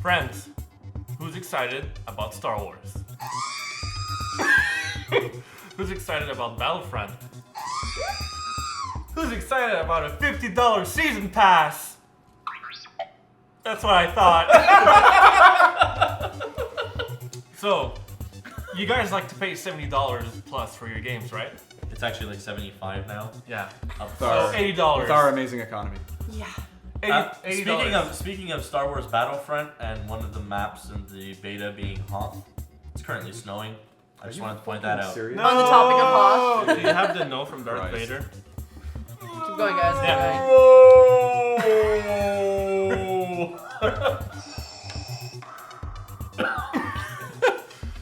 Friends, who's excited about Star Wars? Who's excited about Battlefront? Who's excited about a $50 season pass? That's what I thought. So, you guys like to pay $70 plus for your games, right? It's actually like 75 now. Yeah. So $80. With our amazing economy. Yeah. Speaking of Star Wars Battlefront and one of the maps in the beta being Hoth, it's currently snowing. I just wanted to point that out. Serious? On the topic of Hoth. Do you have the no from Darth Christ. Vader? Keep going, guys. Keep going.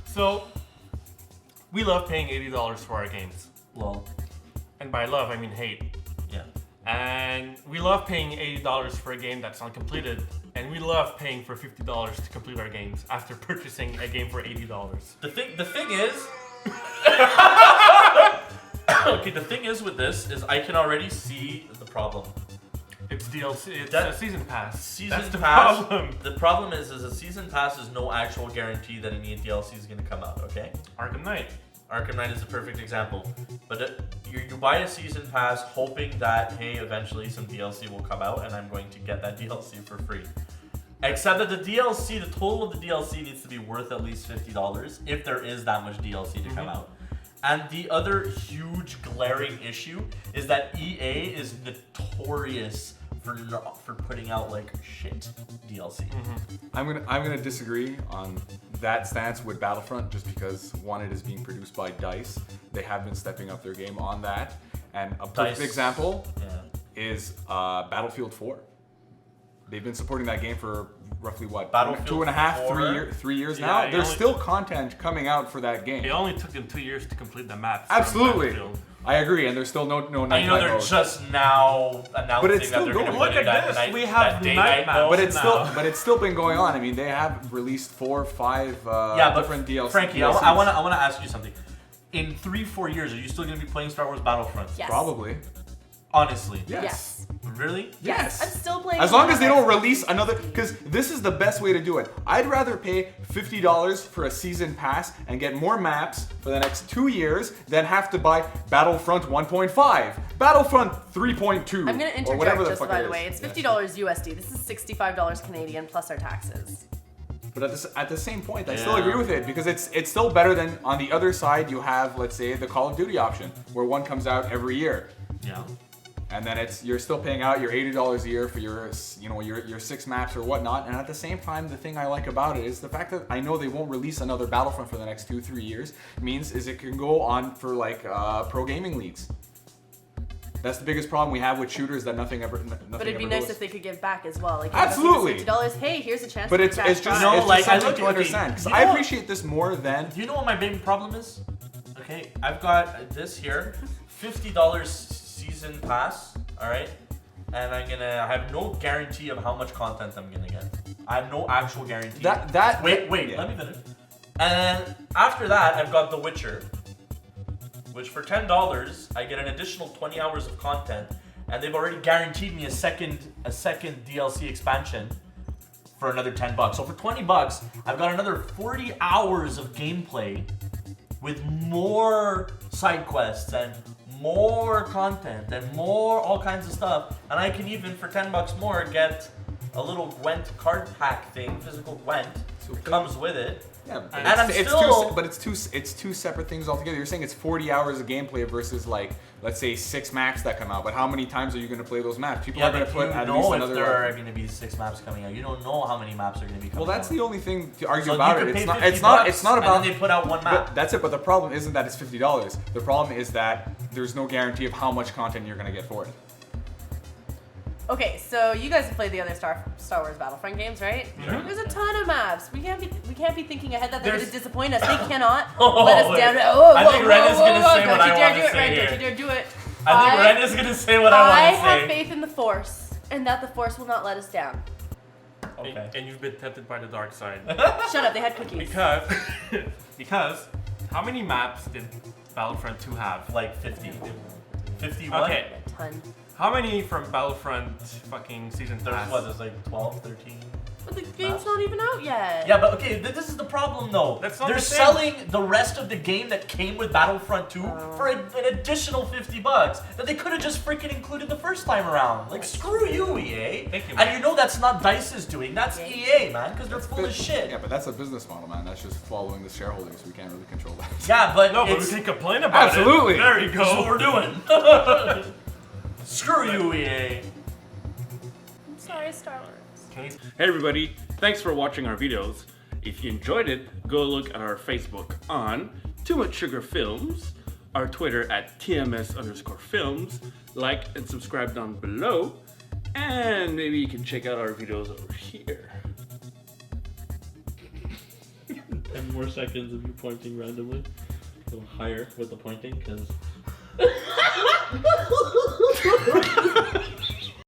So, we love paying $80 for our games. Well, And by love, I mean hate. yeah. And we love paying $80 for a game that's uncompleted. And we love paying for $50 to complete our games after purchasing a game for $80. The thing is, okay. The thing is with this is I can already see the problem. It's DLC. It's That- a season pass. Season That's the pass. problem. The problem is a season pass is no actual guarantee that any DLC is going to come out. Okay. Arkham Knight. Arkham Knight is a perfect example. But you buy a season pass hoping that, hey, eventually some DLC will come out and I'm going to get that DLC for free. Except that the DLC, the total of the DLC needs to be worth at least $50 if there is that much DLC to come out. And the other huge glaring issue is that EA is notorious for putting out like shit DLC. I'm gonna disagree on that stance with Battlefront just because one, it is being produced by DICE. They have been stepping up their game on that. And a perfect DICE. example Yeah. is Battlefield 4. They've been supporting that game for roughly what? Battlefield 2.5, 4? 3 years Yeah, now. it There's only- still content coming out for that game. It only took them 2 years to complete the maps. from Absolutely. Battlefield. I agree, and there's still no I know night they're mode. just now announcing But it's that still they're going to going. put Look in at that this, night, we have that day night maps. mode. But it's now. still been going on. I mean, they have released 4 or 5 Yeah, but different DLC. Frankie, DLCs. I want to ask you something. In 3-4 years, are you still going to be playing Star Wars Battlefront? Yes. Probably. Honestly. Yes. Really? Yes. I'm still playing. As long as they don't Xbox. release another, because this is the best way to do it. I'd rather pay $50 for a season pass and get more maps for the next 2 years than have to buy Battlefront 1.5, Battlefront 3.2, I'm gonna or whatever interject the just fuck by it the is. way. It's $50 USD. This is $65 Canadian plus our taxes. But at the same point, I still Yeah. agree with it because it's still better than on the other side you have, let's say, the Call of Duty option where one comes out every year. Yeah. And then you're still paying out your $80 a year for your 6 maps or whatnot. And at the same time, the thing I like about it is the fact that I know they won't release another Battlefront for the next 2-3 years means is it can go on for like pro gaming leagues. That's the biggest problem we have with shooters that nothing ever. But it'd be ever nice goes. if they could give back as well. Like Absolutely. $50. Hey, here's a chance. But to it's give back it's just, five. No, it's like, just I something look to at understand because you I know- appreciate this more than. Do you know what my main problem is? Okay, I've got this here, $50 season pass, all right? And I have no guarantee of how much content I'm gonna get. I have no actual guarantee. Wait, yeah. let me finish. And then after that, I've got The Witcher, which for $10, I get an additional 20 hours of content, and they've already guaranteed me a second DLC expansion for another $10. So for $20, I've got another 40 hours of gameplay with more side quests and more content and more all kinds of stuff. And I can even for $10 more get a little Gwent card pack thing, physical Gwent, okay. comes with it. Yeah, but And I'm still- it's two separate things altogether. You're saying it's 40 hours of gameplay versus like let's say 6 maps that come out. But how many times are you going to play those maps? People Yeah, are going but to put you at least know if another. there are going to be 6 maps coming out. You don't know how many maps are going to be coming out. Well, that's the only thing to argue So about you it. could It's pay not. $50 It's not about. And then they put out one map. But that's it. But the problem isn't that it's $50. The problem is that there's no guarantee of how much content you're going to get for it. Okay, so you guys have played the other Star Wars Battlefront games, right? Yeah. There's a ton of maps. We can't be thinking ahead that they're going There's- to disappoint us. They cannot Oh, let us wait. down. Oh, I think Ren is gonna say what I Don't you dare wanna do it, say Ren. here. Don't you dare do it. I think Ren is going to say what I I want to have say. faith in the Force, and that the Force will not let us down. Okay. And you've been tempted by the dark side. Shut up, they had cookies. Because how many maps did Battlefront 2 have? Like 50. 51? Okay. A ton. How many from Battlefront fucking season There's pass? what? There's like 12, 13. But the game's not even out yet. Yeah, but okay, this is the problem though. That's not They're the same. selling the rest of the game that came with Battlefront 2 for an additional $50 that they could have just freaking included the first time around. Like, screw you, EA. Thank you, And man. you know that's not DICE's doing. That's EA, man, because they're full of shit. Yeah, but that's a business model, man. That's just following the shareholders. We can't really control that. Yeah, but No, but it's we can complain about Absolutely. it. There you that's what go. we're doing. Screw you, EA. I'm sorry, Star Wars. Can you- Hey everybody, thanks for watching our videos. If you enjoyed it, go look at our Facebook on Too Much Sugar Films, our Twitter at TMS_films, like and subscribe down below, and maybe you can check out our videos over here. 10 more seconds of you pointing randomly. Go higher with the pointing, because